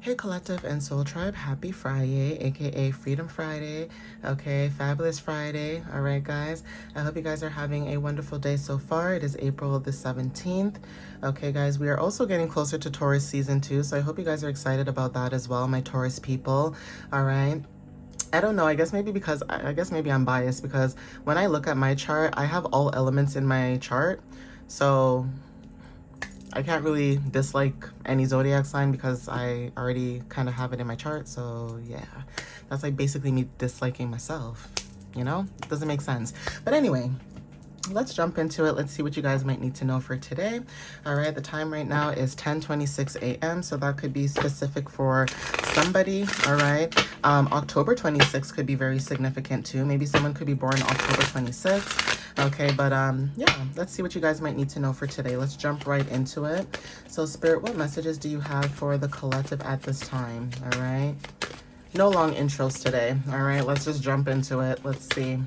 Hey Collective and Soul Tribe, happy Friday, aka Freedom Friday. Okay, fabulous Friday. All right, guys. I hope you guys are having a wonderful day so far. It is April the 17th. Okay, guys, we are also getting closer to Taurus season 2, so I hope you guys are excited about that as well, my Taurus people. All right. I don't know. I guess maybe because maybe I'm biased because when I look at my chart, I have all elements in my chart. So I can't really dislike any zodiac sign because I already kind of have it in my chart. So yeah, that's like basically me disliking myself, you know? It doesn't make sense. But anyway, let's jump into it. Let's see what you guys might need to know for today. All right, the time right now is 10:26 a.m. So that could be specific for somebody. All right, October 26th could be very significant too. Maybe someone could be born October 26th. Okay, but yeah, let's see what you guys might need to know for today. Let's jump right into it. So Spirit, what messages do you have for the collective at this time? All right, no long intros today. All right, let's just jump into it. Let's see.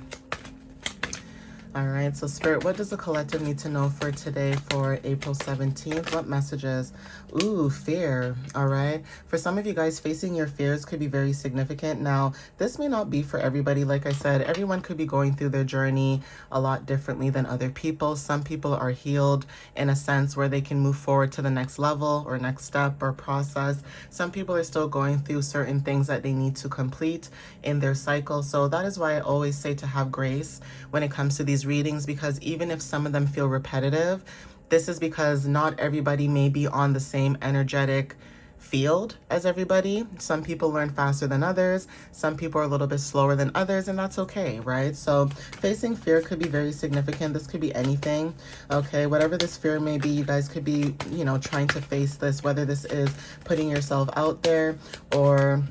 All right, so Spirit, what does the collective need to know for today for April 17th? What messages? Ooh, fear. All right. For some of you guys, facing your fears could be very significant. Now, this may not be for everybody. Like I said, everyone could be going through their journey a lot differently than other people. Some people are healed in a sense where they can move forward to the next level or next step or process. Some people are still going through certain things that they need to complete in their cycle. So that is why I always say to have grace when it comes to these readings, because even if some of them feel repetitive, this is because not everybody may be on the same energetic field as everybody. Some people learn faster than others. Some people are a little bit slower than others, and that's okay, right? So facing fear could be very significant. This could be anything, okay? Whatever this fear may be, you guys could be, you know, trying to face this, whether this is putting yourself out there or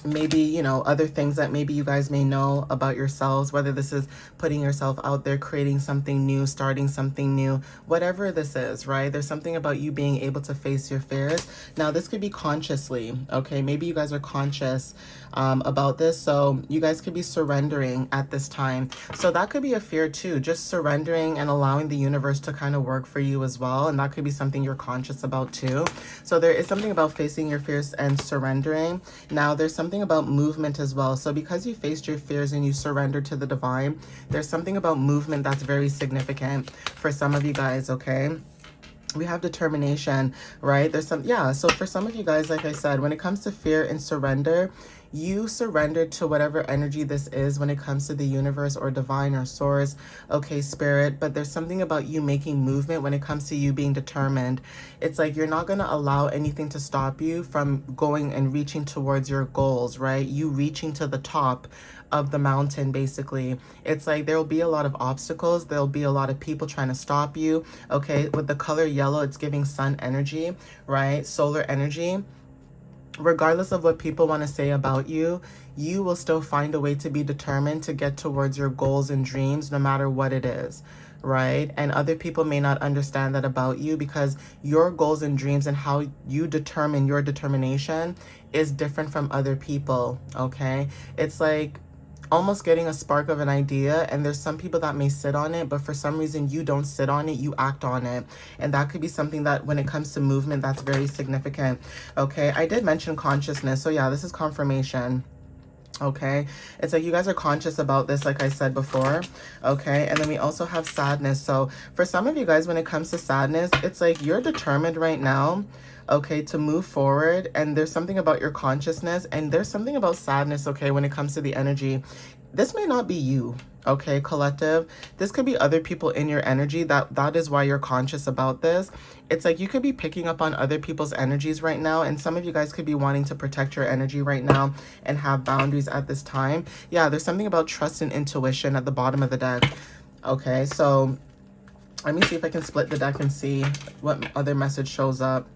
maybe, you know, other things that maybe you guys may know about yourselves, whether this is putting yourself out there, creating something new, starting something new, whatever this is, right? There's something about you being able to face your fears. Now, this could be consciously, okay? Maybe you guys are conscious about this, so you guys could be surrendering at this time. So that could be a fear too, just surrendering and allowing the universe to kind of work for you as well, and that could be something you're conscious about too. So there is something about facing your fears and surrendering. Now, there's something about movement as well. So because you faced your fears and you surrendered to the divine, there's something about movement that's very significant for some of you guys, okay? We have determination, right? There's some, yeah. So for some of you guys, like I said, when it comes to fear and surrender, you surrender to whatever energy this is when it comes to the universe or divine or source, okay, spirit. But there's something about you making movement when it comes to you being determined. It's like you're not going to allow anything to stop you from going and reaching towards your goals, right? You reaching to the top of the mountain, basically. It's like there will be a lot of obstacles. There'll be a lot of people trying to stop you, okay? With the color yellow, it's giving sun energy, right? Solar energy. Regardless of what people want to say about you, you will still find a way to be determined to get towards your goals and dreams, no matter what it is, right? And other people may not understand that about you because your goals and dreams and how you determine your determination is different from other people, okay? It's like almost getting a spark of an idea, and there's some people that may sit on it, but for some reason you don't sit on it, you act on it. And that could be something that when it comes to movement, that's very significant, okay? I did mention consciousness, so yeah, this is confirmation. Okay, it's like you guys are conscious about this, like I said before, okay? And then we also have sadness. So for some of you guys, when it comes to sadness, it's like you're determined right now, okay, to move forward. And there's something about your consciousness, and there's something about sadness, okay, when it comes to the energy. This may not be you, okay, collective. This could be other people in your energy. That is why you're conscious about this. It's like you could be picking up on other people's energies right now, and some of you guys could be wanting to protect your energy right now and have boundaries at this time. Yeah, there's something about trust and intuition at the bottom of the deck. Okay, so let me see if I can split the deck and see what other message shows up.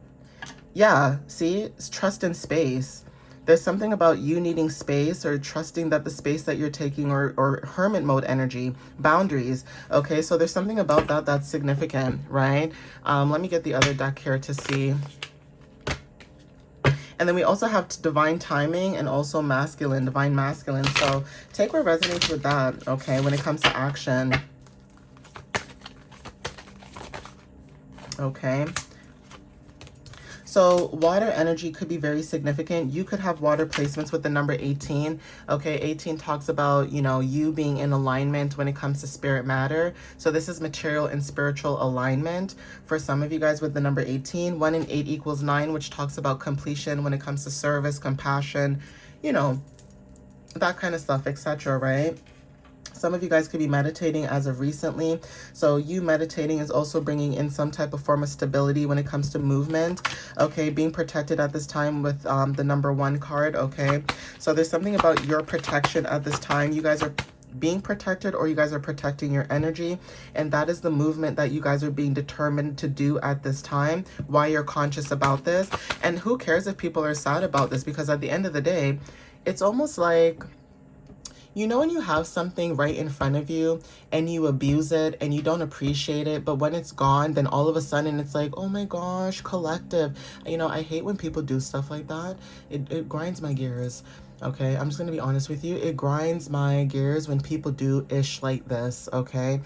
Yeah, see, it's trust and space. There's something about you needing space or trusting that the space that you're taking or hermit mode energy, boundaries. Okay, so there's something about that that's significant, right? Let me get the other deck here to see. And then we also have divine timing and also masculine, divine masculine. So take what resonates with that, okay, when it comes to action. Okay. So water energy could be very significant. You could have water placements with the number 18. Okay, 18 talks about, you know, you being in alignment when it comes to spirit matter. So this is material and spiritual alignment. For some of you guys with the number 18, 1 and 8 equals 9, which talks about completion when it comes to service, compassion, you know, that kind of stuff, etc., right? Some of you guys could be meditating as of recently. So you meditating is also bringing in some type of form of stability when it comes to movement. Okay, being protected at this time with the number 1 card. Okay, so there's something about your protection at this time. You guys are being protected, or you guys are protecting your energy, and that is the movement that you guys are being determined to do at this time. Why you're conscious about this, and who cares if people are sad about this, because at the end of the day, it's almost like, you know, when you have something right in front of you and you abuse it and you don't appreciate it, but when it's gone, then all of a sudden it's like, oh my gosh, collective. You know, I hate when people do stuff like that. It grinds my gears. Okay, I'm just gonna be honest with you. It grinds my gears when people do ish like this, okay?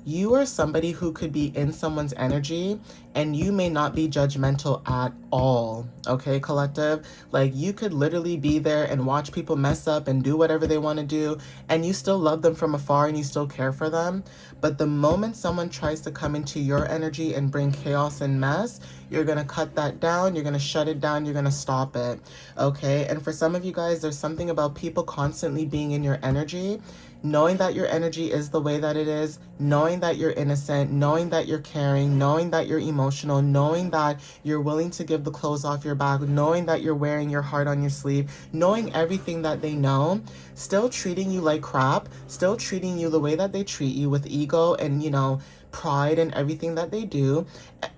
You are somebody who could be in someone's energy and you may not be judgmental at all, okay, collective? Like, you could literally be there and watch people mess up and do whatever they want to do, and you still love them from afar and you still care for them. But the moment someone tries to come into your energy and bring chaos and mess, you're going to cut that down, you're going to shut it down, you're going to stop it, okay? And for some of you guys, there's something about people constantly being in your energy, knowing that your energy is the way that it is, knowing that you're innocent, knowing that you're caring, knowing that you're emotional, knowing that you're willing to give the clothes off your back, knowing that you're wearing your heart on your sleeve, knowing everything that they know, still treating you like crap, still treating you the way that they treat you, with ego and, you know, pride in everything that they do.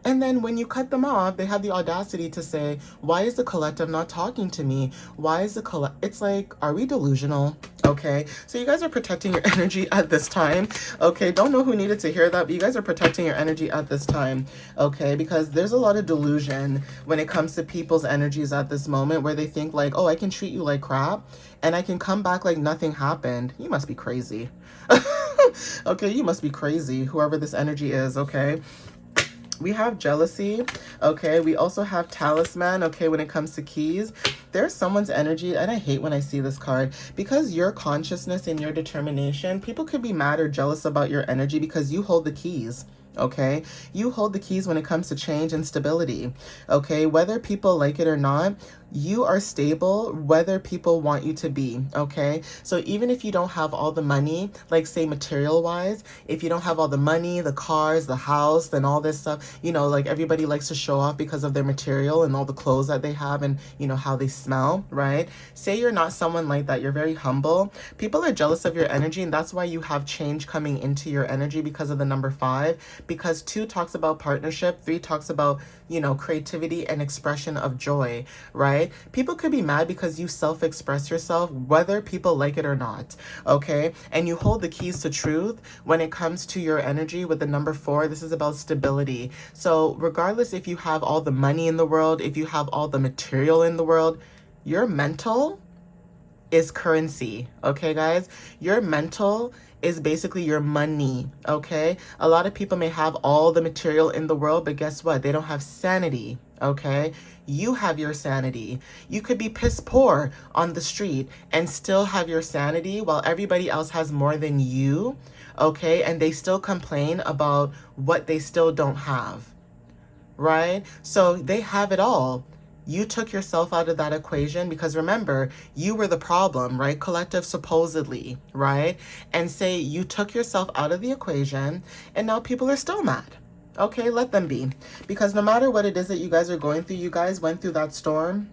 And then when you cut them off, they have the audacity to say, why is the collective not talking to me? Why is the it's like, are we delusional? Okay, so you guys are protecting your energy at this time. Okay, don't know who needed to hear that, but you guys are protecting your energy at this time. Okay, because there's a lot of delusion when it comes to people's energies at this moment, where they think like, oh, I can treat you like crap and I can come back like nothing happened. You must be crazy. Okay, you must be crazy, whoever this energy is, okay? We have jealousy, okay? We also have talisman, okay, when it comes to keys. There's someone's energy, and I hate when I see this card, because your consciousness and your determination, people could be mad or jealous about your energy because you hold the keys. Okay, you hold the keys when it comes to change and stability. Okay, whether people like it or not, you are stable whether people want you to be. Okay, so even if you don't have all the money, like say material wise, if you don't have all the money, the cars, the house, and all this stuff, you know, like everybody likes to show off because of their material and all the clothes that they have and, you know, how they smell, right? Say you're not someone like that, you're very humble. People are jealous of your energy, and that's why you have change coming into your energy because of the number 5. Because 2 talks about partnership, 3 talks about, you know, creativity and expression of joy, right? People could be mad because you self-express yourself, whether people like it or not, okay? And you hold the keys to truth when it comes to your energy with the number 4. This is about stability. So regardless if you have all the money in the world, if you have all the material in the world, your mental is currency, okay, guys? Your mental is basically your money, okay? A lot of people may have all the material in the world, but guess what? They don't have sanity, okay? You have your sanity. You could be piss poor on the street and still have your sanity while everybody else has more than you, okay? And they still complain about what they still don't have, right? So they have it all. You took yourself out of that equation because remember, you were the problem, right? Collective, supposedly, right? And say you took yourself out of the equation and now people are still mad. Okay, let them be. Because no matter what it is that you guys are going through, you guys went through that storm.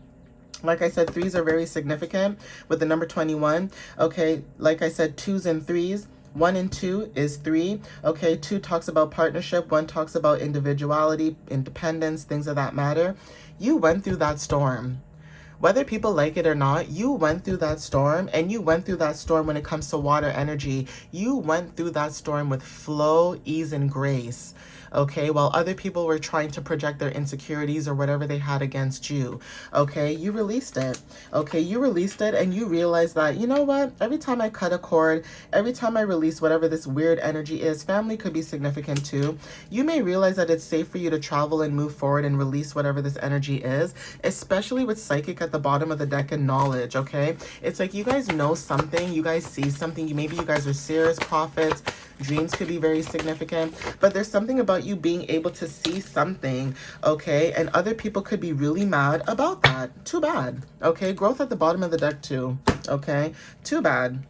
Like I said, 3s are very significant with the number 21. Okay, like I said, 2s and 3s. 1 and 2 is 3. Okay, 2 talks about partnership. 1 talks about individuality, independence, things of that matter. You went through that storm. Whether people like it or not, you went through that storm, and you went through that storm when it comes to water energy. You went through that storm with flow, ease, and grace. okay? While other people were trying to project their insecurities or whatever they had against you, okay? You released it, okay? You released it, and you realized that, you know what? Every time I cut a cord, every time I release whatever this weird energy is, family could be significant too. You may realize that it's safe for you to travel and move forward and release whatever this energy is, especially with psychic at the bottom of the deck and knowledge, okay? It's like you guys know something, you guys see something, maybe you guys are seers, prophets, dreams could be very significant, but there's something about you being able to see something, okay? And other people could be really mad about that. Too bad, okay? Growth at the bottom of the deck too, okay? Too bad.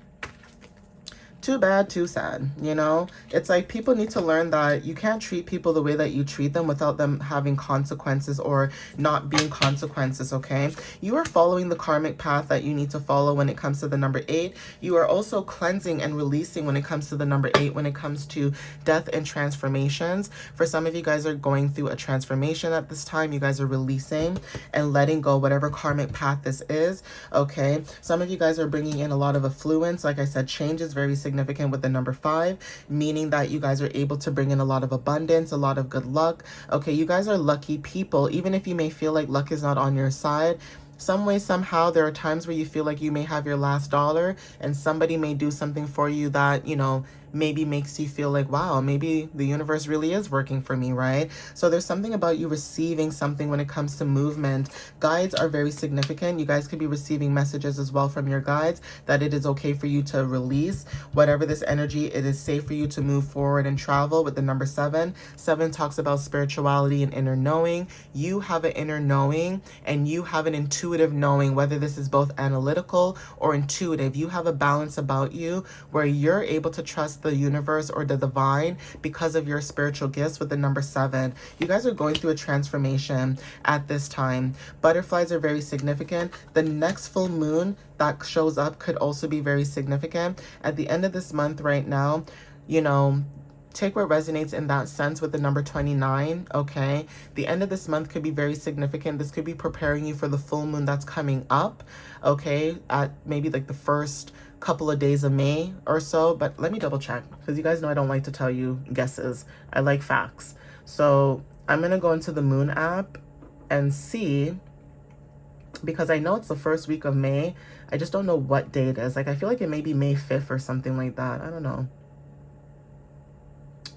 Too bad, too sad, you know? It's like people need to learn that you can't treat people the way that you treat them without them having consequences or not being consequences, okay? You are following the karmic path that you need to follow when it comes to the number 8. You are also cleansing and releasing when it comes to the number 8, when it comes to death and transformations. For some of you guys are going through a transformation at this time. You guys are releasing and letting go whatever karmic path this is, okay? Some of you guys are bringing in a lot of affluence. Like I said, change is very significant with the number 5, meaning that you guys are able to bring in a lot of abundance, a lot of good luck. Okay, you guys are lucky people, even if you may feel like luck is not on your side. Some way, somehow, there are times where you feel like you may have your last dollar and somebody may do something for you that, you know, maybe makes you feel like, wow, maybe the universe really is working for me, right? So there's something about you receiving something when it comes to movement. Guides are very significant. You guys could be receiving messages as well from your guides that it is okay for you to release whatever this energy. It is safe for you to move forward and travel with the number 7. 7 talks about spirituality and inner knowing. You have an inner knowing and you have an intuitive knowing, whether this is both analytical or intuitive. You have a balance about you where you're able to trust the universe or the divine because of your spiritual gifts with the number 7. You guys are going through a transformation at this time. Butterflies are very significant. The next full moon that shows up could also be very significant. At the end of this month right now, you know, take what resonates in that sense with the number 29, okay? The end of this month could be very significant. This could be preparing you for the full moon that's coming up, okay? At maybe like the first couple of days of May or so, but let me double check because you guys know I don't like to tell you guesses. I like facts. So I'm going to go into the moon app and see, because I know it's the first week of May. I just don't know what day it is. Like, I feel like it may be May 5th or something like that. I don't know.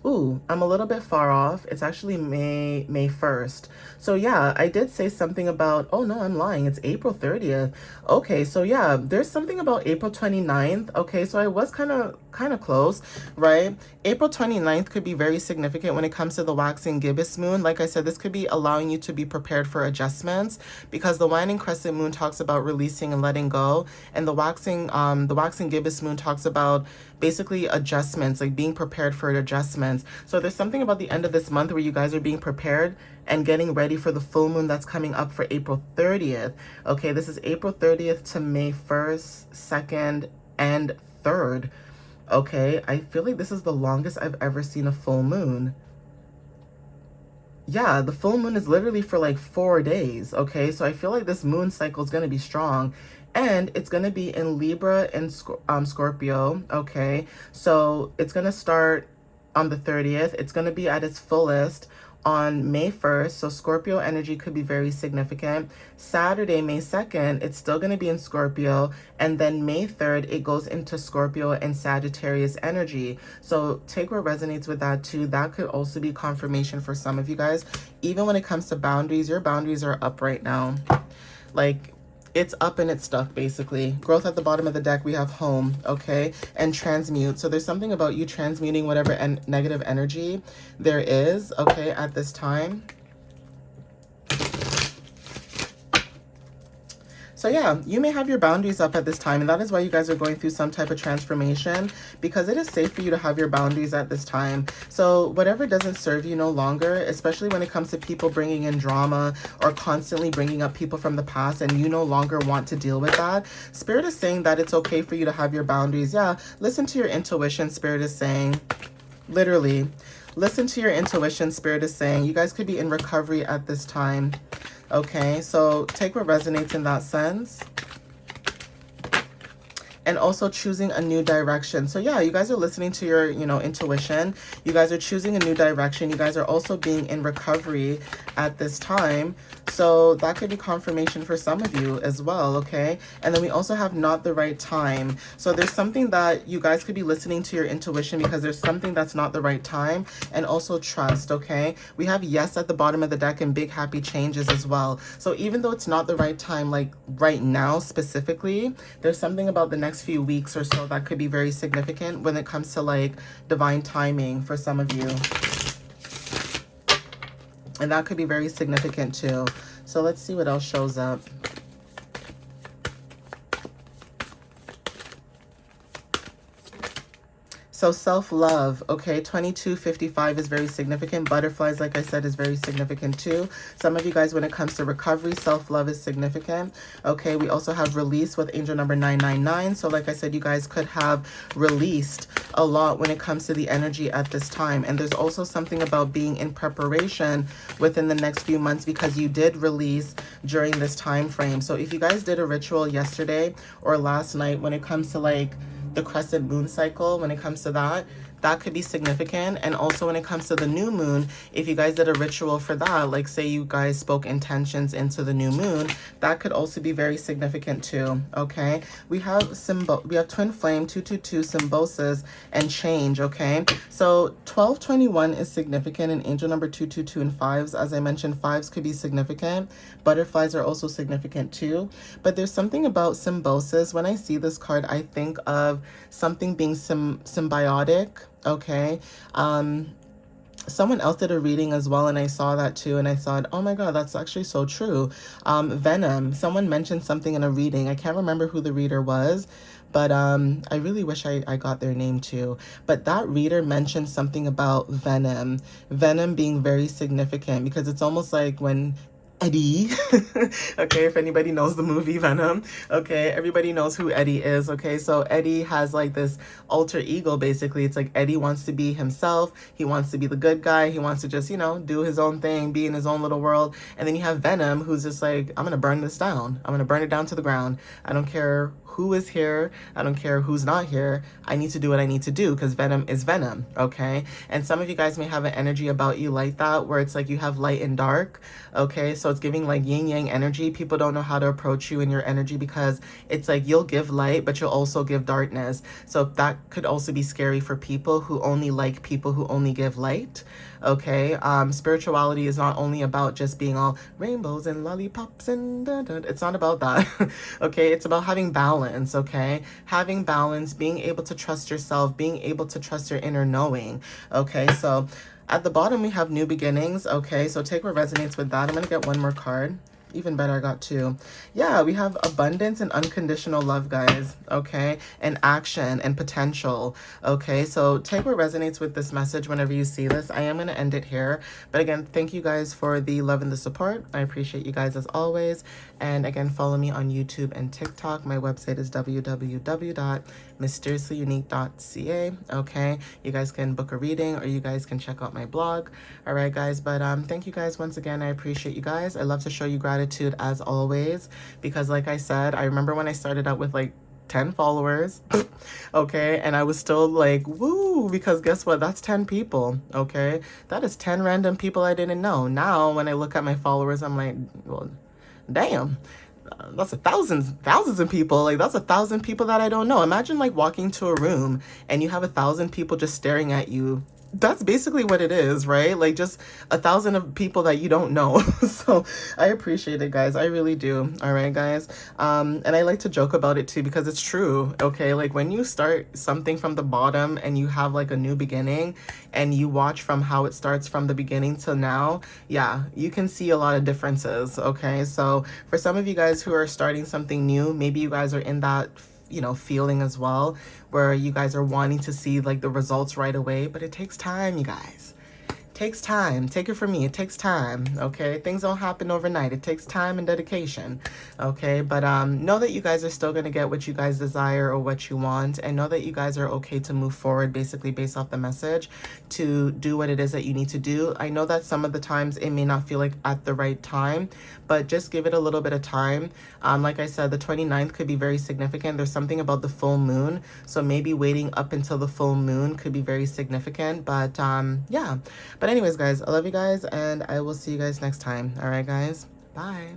Ooh, I'm a little bit far off. It's actually May 1st. So yeah, I did say something about, oh no, I'm lying. It's April 30th. Okay, so yeah, there's something about April 29th. Okay, so I was kind of close, right? April 29th could be very significant when it comes to the waxing gibbous moon. Like I said, this could be allowing you to be prepared for adjustments because the waning crescent moon talks about releasing and letting go, and the waxing gibbous moon talks about basically adjustments, like being prepared for adjustments. So there's something about the end of this month where you guys are being prepared and getting ready for the full moon that's coming up for April 30th. Okay, this is April 30th to May 1st, 2nd, and 3rd. Okay, I feel like this is the longest I've ever seen a full moon. Yeah, the full moon is literally for like 4 days. Okay, so I feel like this moon cycle is going to be strong. And it's going to be in Libra and Scorpio, okay? So it's going to start on the 30th. It's going to be at its fullest on May 1st. So Scorpio energy could be very significant. Saturday, May 2nd, it's still going to be in Scorpio. And then May 3rd, it goes into Scorpio and Sagittarius energy. So take what resonates with that too. That could also be confirmation for some of you guys. Even when it comes to boundaries, your boundaries are up right now. Like, it's up and it's stuck, basically. Growth at the bottom of the deck, we have home, okay? And transmute. So there's something about you transmuting whatever negative energy there is, okay, at this time. So yeah, you may have your boundaries up at this time, and that is why you guys are going through some type of transformation, because it is safe for you to have your boundaries at this time. So whatever doesn't serve you no longer, especially when it comes to people bringing in drama or constantly bringing up people from the past, and you no longer want to deal with that, Spirit is saying that it's okay for you to have your boundaries. Yeah, listen to your intuition, Spirit is saying. Literally, listen to your intuition, Spirit is saying. You guys could be in recovery at this time. Okay, so take what resonates in that sense. and also choosing a new direction. So yeah, you guys are listening to your, you know, intuition. You guys are choosing a new direction. You guys are also being in recovery at this time. So that could be confirmation for some of you as well, okay? And then we also have not the right time. So there's something that you guys could be listening to your intuition because there's something that's not the right time. And also trust, okay? We have yes at the bottom of the deck and big happy changes as well. So even though it's not the right time, like right now specifically, there's something about the next few weeks or so that could be very significant when it comes to like divine timing for some of you. And that could be very significant too. So let's see what else shows up. So self-love, okay, 2255 is very significant. Butterflies, like I said, is very significant too. Some of you guys, when it comes to recovery, self-love is significant. Okay, we also have release with angel number 999. So like I said, you guys could have released a lot when it comes to the energy at this time. And there's also something about being in preparation within the next few months because you did release during this time frame. So if you guys did a ritual yesterday or last night when it comes to like the crescent moon cycle, when it comes to that could be significant. And also when it comes to the new moon, if you guys did a ritual for that, like say you guys spoke intentions into the new moon, that could also be very significant too. Okay, we have twin flame, 222, symbiosis, and change. Okay, so 1221 is significant, and angel number 222 and fives. As I mentioned, fives could be significant. Butterflies are also significant too. But there's something about symbiosis. When I see this card, I think of something being symbiotic. Okay, someone else did a reading as well, and I saw that too, and I thought, oh my god, that's actually so true. Venom, someone mentioned something in a reading. I can't remember who the reader was, but I really wish I got their name too. But that reader mentioned something about Venom being very significant, because it's almost like when Eddie, okay, if anybody knows the movie Venom, okay, everybody knows who Eddie is, okay, so Eddie has like this alter ego, basically. It's like Eddie wants to be himself, he wants to be the good guy, he wants to just, you know, do his own thing, be in his own little world. And then you have Venom, who's just like, I'm gonna burn this down, I'm gonna burn it down to the ground. I don't care who is here, I don't care who's not here, I need to do what I need to do, because Venom is Venom, okay? And some of you guys may have an energy about you like that, where it's like you have light and dark, okay? So it's giving like yin yang energy. People don't know how to approach you in your energy, because it's like you'll give light, but you'll also give darkness. So that could also be scary for people who only like people who only give light, okay? Spirituality is not only about just being all rainbows and lollipops and it's not about that, okay? It's about having balance, okay? Having balance, being able to trust yourself, being able to trust your inner knowing, okay? So at the bottom, we have new beginnings, okay? So take what resonates with that. I'm gonna get one more card. Even better, I got two. Yeah, we have abundance and unconditional love, guys, okay? And action and potential, okay? So take what resonates with this message whenever you see this. I am going to end it here. But again, thank you guys for the love and the support. I appreciate you guys as always. And again, follow me on YouTube and TikTok. My website is www.mysteriouslyunique.ca, okay? You guys can book a reading, or you guys can check out my blog. All right, guys, but thank you guys once again. I appreciate you guys. I love to show you gratitude as always, because like I said, I remember when I started out with like 10 followers, okay, and I was still like, woo, because guess what, that's 10 people, okay? That is 10 random people I didn't know. Now when I look at my followers, I'm like, well, damn, that's thousands of people. Like, that's 1,000 people that I don't know. Imagine like walking to a room and you have 1,000 people just staring at you. That's basically what it is, right? Like just 1,000 of people that you don't know. So I appreciate it, guys. I really do. All right, guys. And I like to joke about it too, because it's true. Okay, like when you start something from the bottom and you have like a new beginning, and you watch from how it starts from the beginning till now, yeah, you can see a lot of differences. Okay, so for some of you guys who are starting something new, maybe you guys are in that, you know, feeling as well, where you guys are wanting to see like the results right away, but it takes time, you guys. takes time. Take it from me. It takes time. Okay. Things don't happen overnight. It takes time and dedication. Okay. But know that you guys are still going to get what you guys desire or what you want. And know that you guys are okay to move forward, basically based off the message, to do what it is that you need to do. I know that some of the times it may not feel like at the right time, but just give it a little bit of time. Like I said, the 29th could be very significant. There's something about the full moon. So maybe waiting up until the full moon could be very significant. But yeah. But anyways, guys, I love you guys, and I will see you guys next time. All right, guys. Bye.